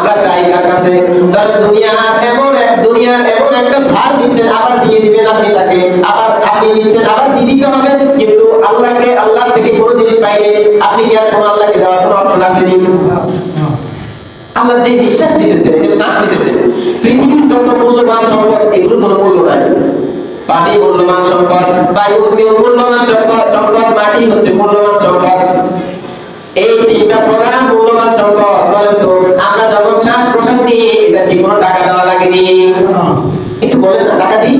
আমরা চাই কার কাছে? তাহলে দুনিয়ার এমন একটা ধার দিচ্ছেন, আবার দিয়ে দিবেন আপনি তাকে, আবার আপনি দিচ্ছেন, আবার দিয়ে দিতে হবে। কিন্তু আল্লাহ থেকে কোনো জিনিস পাইলে আপনি কি আর কোনো আল্লাহকে দেওয়ার কোনো অপশন আছে নি? আমরা যে নিঃশ্বাস দিতেছেন, যে শ্বাস নিতেছেন, পৃথিবীর যত মূল্যবান সম্পদ এগুলো কোনো মূল্য নাই। পানি মূল্যবান সম্পদ, বায়ু মূল্যবান সম্পদ, মাটি হচ্ছে মূল্যবান সম্পদ। এই তিনটা প্রধান মূল্যবান সম্পদ। বলেন তো, আমরা যখন শ্বাস প্রশ্বাস নিই, এটা কি কোনো টাকা দেওয়া লাগেনি? একটু বলেন না, টাকা দিই?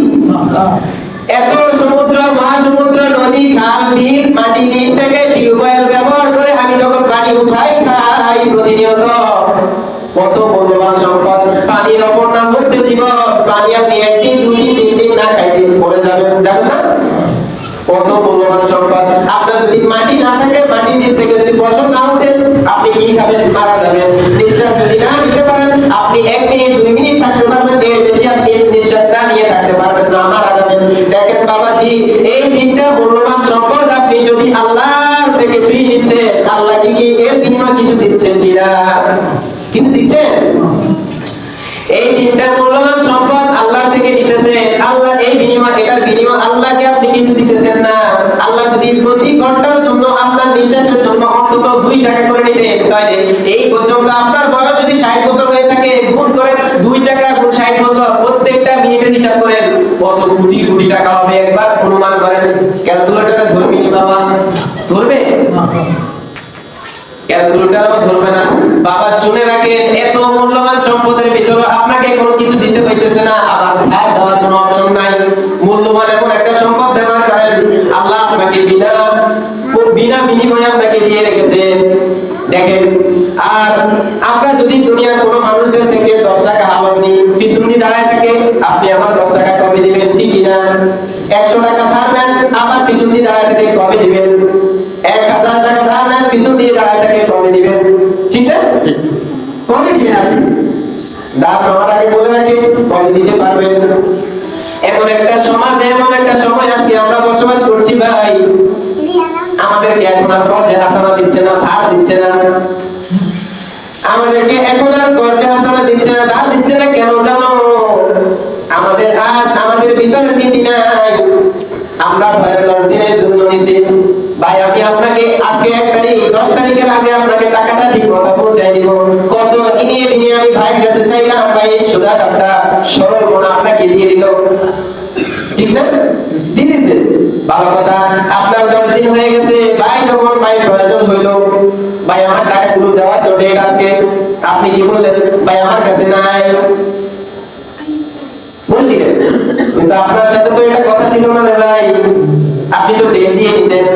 এত সমুদ্র, মহাসমুদ্র, নদী, খাল, বিল, মাটি নিচ থেকে টিউবওয়েল ব্যবহার করে আমি যখন পানি উঠাই খাই প্রতিনিয়ত, কত মূল্যবান সম্পদ। পানির অপর নাম হচ্ছে জীবন। পানি আপনি একদিন, দুই দিন, তিন দিন না খাইলে পড়ে যাবেন না? কত মূল্যবান সম্পদ। আপনার যদি মাটি না থাকে, মাটির নিচ থেকে যদি ফসল না ওঠে, আপনি কি খাবেন? মারা যাবেন। নিঃশ্বাস যদি না নিতে পারেন, আপনি 1 মিনিট 2 মিনিট থাকতে পারবেন, এর বেশি আপনি নিঃশ্বাস না নিয়ে থাকতে পারবেন না, মারা যাবেন। দেখেন বাবাজি, এই তিনটা মূল্যবান সম্পদ আপনি যদি আল্লাহর থেকে ফ্রি নিচ্ছেন, আল্লাহ কি এর বিনিময়ে কিছু দিচ্ছেন কিনা? কিছু দিচ্ছেন? এই তিনটা মূল্যবান সম্পদ আল্লাহ থেকে নিতেছেন, আল্লাহ এটার বিনিময় আল্লাহকে আপনি কিছু দিতেছেন না। আল্লাহ যদি প্রতি ঘন্টার জন্য আপনার নিঃশ্বাসের জন্য অন্তত 2 টাকা করে নিতেন, তাহলে এই পর্যন্ত আপনার বয়স যদি 60 বছর হয়ে থাকে, গুণ করেন 2 টাকা গুণ 60 বছর, প্রত্যেকটা মিনিটের হিসাব করেন কত কোটি কোটি টাকা হবে, একবার অনুমান করেন। ক্যালকুলেটরে ধরবি নি বাবা? ধরবে? ক্যালকুলেটরও ধরবে না। বাবা শুনে রাখেন, এত মূল্যবান সম্পদের ভিতরে আপনাকে কোনো কিছু দিতে হইতেছে না, আবার ধার দেওয়ার কোনো অপশন নাই। মূল্যবান এমন একটা সম্পদ ব্যবহার করেন, আল্লাহ আপনাকে বিনা বিনিময়ে আপনাকে দিয়ে রেখেছেন। দেখেন, আর আমরা যদি দুনিয়ার কোনো মানুষদের থেকে 10 টাকা হাওয়ার নিই, পিছনে দাঁড়ায় থাকে, আপনি আমার 10 টাকা কমে দিবেন, ঠিক কিনা? 100 টাকা ধার নেন, আবার পিছনে দাঁড়ায় থাকে, কমে দিবেন। 1000 টাকা ধার নেন, পিছনে দাঁড়ায় থাকে, কমে দিবেন, ঠিক না? কমে দিবেন আপনি। দাম নেওয়ার আগে বলে রাখি, কমে দিতে পারবেন। এমন একটা সমাজে, এমন একটা সময় আজকে আমরা বসবাস করছি ভাই, আমাদেরকে এখন আর কর্জে হাসানা দিচ্ছে না, ধার দিচ্ছে না। আমাদেরকে এখন আর কর্জে হাসানা দিচ্ছে না, ধার দিচ্ছে না। কেন জানো? আমাদের ভিতরে নীতি নাই। আমরা ভয়ের 10 দিনের জন্য নিছি। ভাই আমি আপনাকে আজকে 1 তারিখ, 10 তারিখের আগে আপনাকে টাকাটা ঠিক মতো পৌঁছাই দিব। কত ইনিয়ে বিনিয়ে আমি ভাইয়ের কাছে চাইলাম, ভাই সোজা সাপটা সরল মনে আপনাকে দিয়ে দিল, ঠিক না? দিতেছে, ভালো কথা। আপনার 10 দিন হয়ে গেছে, ভাই যখন ভাই প্রয়োজন হইল, ভাই আমার টাকাগুলো দেওয়ার তো ডেট আজকে, আপনি কি বললেন? ভাই আমার কাছে নাই, বললেন। কিন্তু আপনার সাথে তো এটা কথা ছিল না রে ভাই, আপনি তো ডেট দিয়ে দিয়েছেন।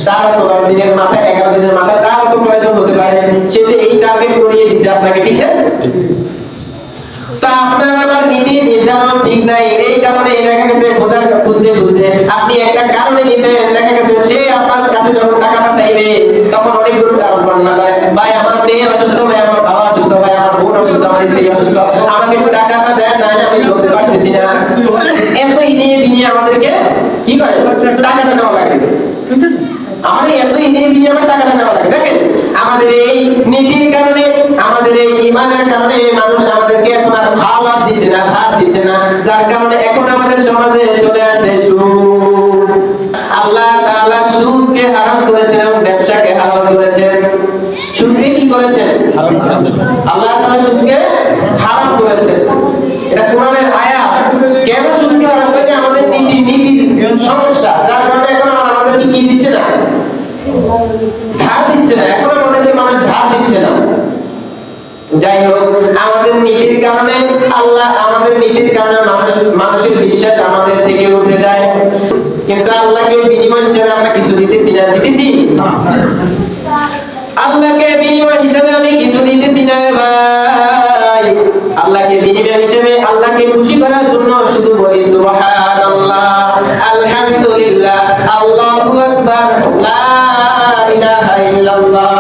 তার তো 10 দিনের মাথায়, 11 দিনের মাথায় তার তো প্রয়োজন হতে পারে, সে তো এই টার্গেট করিয়ে দিয়েছে আপনাকে, ঠিক না? তা আপনার আবার নীতি নির্ধারণ ঠিক নাই, এই কারণে দেখা গেছে বুঝতে আপনি একটা কারণে নিছেন, দেখা গেছে সে আপনার কাছে যখন টাকাটা চাইবে, তখন অনেকগুলো কারণ বর্ণনা করে। ভাই আমার মেয়ে অসুস্থ, ভাই আমার বাবা অসুস্থ, ভাই আমার বোন অসুস্থ, আমার স্ত্রী অসুস্থ, আমাকে একটু টাকাটা দেন, না আমি চলতে পারতেছি না। এতই নিয়ে আমাদেরকে কি করে টাকাটা নেওয়া লাগে। আমাদের এতই নিয়ে আমার টাকাটা নেওয়া লাগে। দেখেন, আমাদের এই নীতির কারণে, আমাদের এই ঈমানের কারণে মানুষ আমাদেরকে এখন আর হাওলাত দিচ্ছে না, ধার দিচ্ছে না। যার কারণে এখন আমাদের সমাজে চলে আসছে সুদ। আল্লাহ তাআলা সুদকে হারাম করেছেন এবং ব্যবসাকে হালাল করেছেন। সুদকে কি করেছেন? হারাম করেছেন। আল্লাহ তাআলা সুদকে হারাম করেছেন। এটা কোরআনের আয়াত। কেন সুদকে হারাম করেছে? আমাদের নীতির সমস্যা, যার কারণে এখন আমাদেরকে কি দিচ্ছে না? ধার দিচ্ছে না। এখন আমাদেরকে মানুষ ধার দিচ্ছে না। যাই হোক, আমাদের নীতির কারণে মানুষের বিশ্বাস আমাদের থেকে উঠে যায়। কিন্তু আল্লাহকে বিনিময় হিসেবে আমরা কিছু দিতেছি না, দিতেছি? আল্লাহকে বিনিময় হিসেবে আমি কিছু দিতেছি না ভাই। আল্লাহকে বিনিময় হিসেবে, আল্লাহকে খুশি করার জন্য শুধু বলি সুবহানাল্লাহ, আলহামদুলিল্লাহ, আল্লাহু আকবার, লা ইলাহা ইল্লাল্লাহ,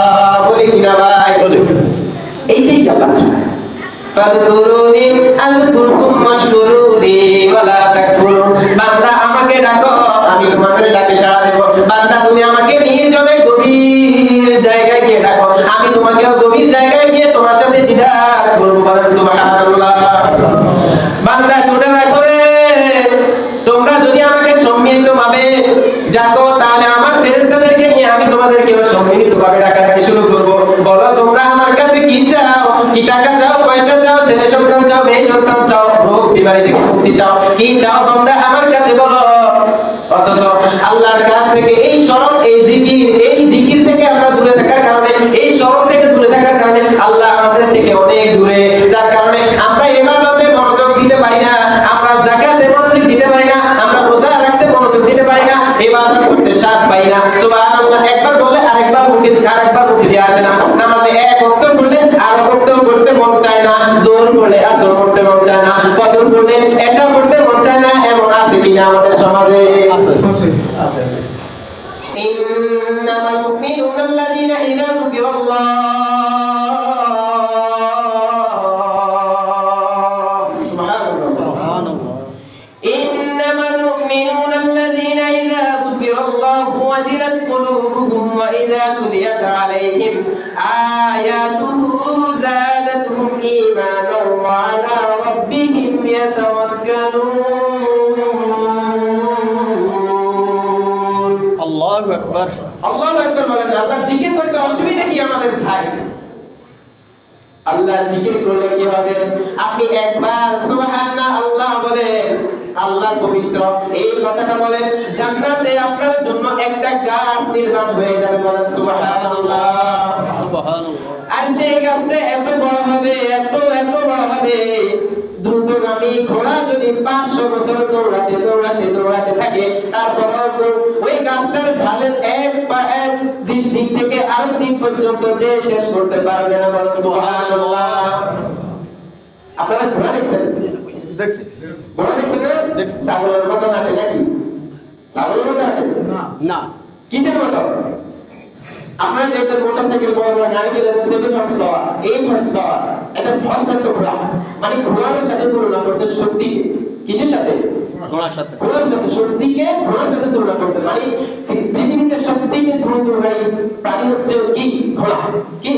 বলি কিনা ভাই? এইটাই আল্লাহ চায়। ফাযকুরুনি আযকুরকুম ওয়াশকুরুনি ওয়ালা তাকফুরুন। বান্দা আমাকে ডাকো, আমি তোমাকে ডাকে সাড়া দেব। বান্দা তুমি আমাকে নির্জনে গভীর জায়গায় গিয়ে ডাকো, আমি তোমাকেও গভীর জায়গায় গিয়ে তোমার সাথে দিদার কি টাকা চাও, পয়সা চাও, ছেলে সন্তান চাও, মেয়ে সন্তান চাও, রোগ বিমারি থেকে মুক্তি চাও, কি চাও বান্দা আমার কাছে বলো। অথচ আল্লাহর কাছ থেকে এই স্মরণ, এই জিকির থেকে আমরা দূরে থাকার কারণে, এই স্মরণ থেকে দূরে থাকার কারণে আল্লাহ আমাদের থেকে অনেক দূরে, যার কারণে আমরা ইবাদতে মনোযোগ দিতে পারি না, আমরা যাকাতে মনোযোগ দিতে পারি না, আমরা রোজা রাখতে মনোযোগ দিতে পারি না, ইবাদত করতে স্বাদ পাই না। সুবহানাল্লাহ একবার বললে আরেকবার মুখে দিয়ে আসে না। নামাজে এক ওয়াক্ত পড়লে আর ওয়াক্ত পড়তে মন চায় না, জোহর পড়লে আসর পড়তে মন চায় না, ফজর পড়লে এশা পড়তে মন চায় না। এমন আছে কিনা আমাদের সমাজে? আছে। ইন্নামাল মুমিনুনা আল্লাযীনা ইযা যুকিরাল্লাহ وجلت قلوبهم وإذا تليت عليهم آياته زادتهم إيمانا وعلى ربهم يتوكلون الله أكبر الله أكبر বলেন। আল্লাহ জিকির করতে অসুবিধা কি আমাদের ভাই? আল্লাহ জিকির করলে কি হবে? আপনি একবার সুবহানাল্লাহ আল্লাহ বলেন, আল্লাহ পবিত্র এই কথাটা বলেন, জান্নাতে আপনার জন্য একটা গাছ নির্মাণ হয়ে যাবে। বলেন সুবহানাল্লাহ সুবহানাল্লাহ। আর সেই গাছটা এত বড় হবে, এত বড় হবে, দ্রুতগামী ঘোড়া যদি 500 বছর দৌড়াতে থাকে, তারপর ওই গাছটার ঢালের এক দিক থেকে আরেক দিক পর্যন্ত যে শেষ করতে পারবে না। বলেন সুবহানাল্লাহ। আপনারা ঘোড়া দেখছেন? ঘোড়া দেখছেন না? ছাগলের মতো নাকি? ছাগলের মতো না, কিসের মতো? আপনারা দেখবেন মোটরসাইকেল বড় গাড়ি গেলে 7 হর্স পাওয়ার, 8 হর্স পাওয়ার, এটা ভরসার তো ঘোড়া। মানে ঘোড়ার সাথে তুলনা করতে শক্তিকে, কিসের সাথে? ঘোড়ার সাথে। শক্তিকে ঘোড়ার সাথে তুলনা করতে, মানে পৃথিবীতে সবচেয়ে দ্রুত প্রাণী হচ্ছে কি? ঘোড়া। কি?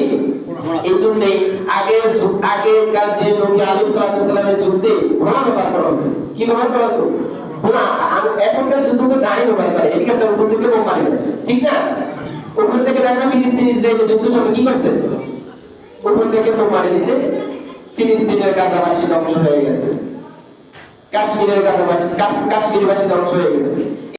এই জন্যই আগেকার যে নবী আলাইহিস সালামের যুদ্ধে ঘোড়া ব্যবহার করা হতো। কি ব্যবহার করা হতো? ঘোড়া। এখনকার যুদ্ধ তো গাড়ি ব্যবহার করে, হেলিকপ্টার উপর থেকে বোমা মারে, ঠিক না? উপর থেকে দেখলাম ফিলিস্তিন ইসরায়েল যুদ্ধ সময় কি করছে? উপর থেকে বোমা মারে দিয়েছে, ফিলিস্তিনের গাজাবাসী ধ্বংস হয়ে গেছে, কাশ্মীরের গাজাবাসী, কাশ্মীরবাসী ধ্বংস হয়ে গেছে।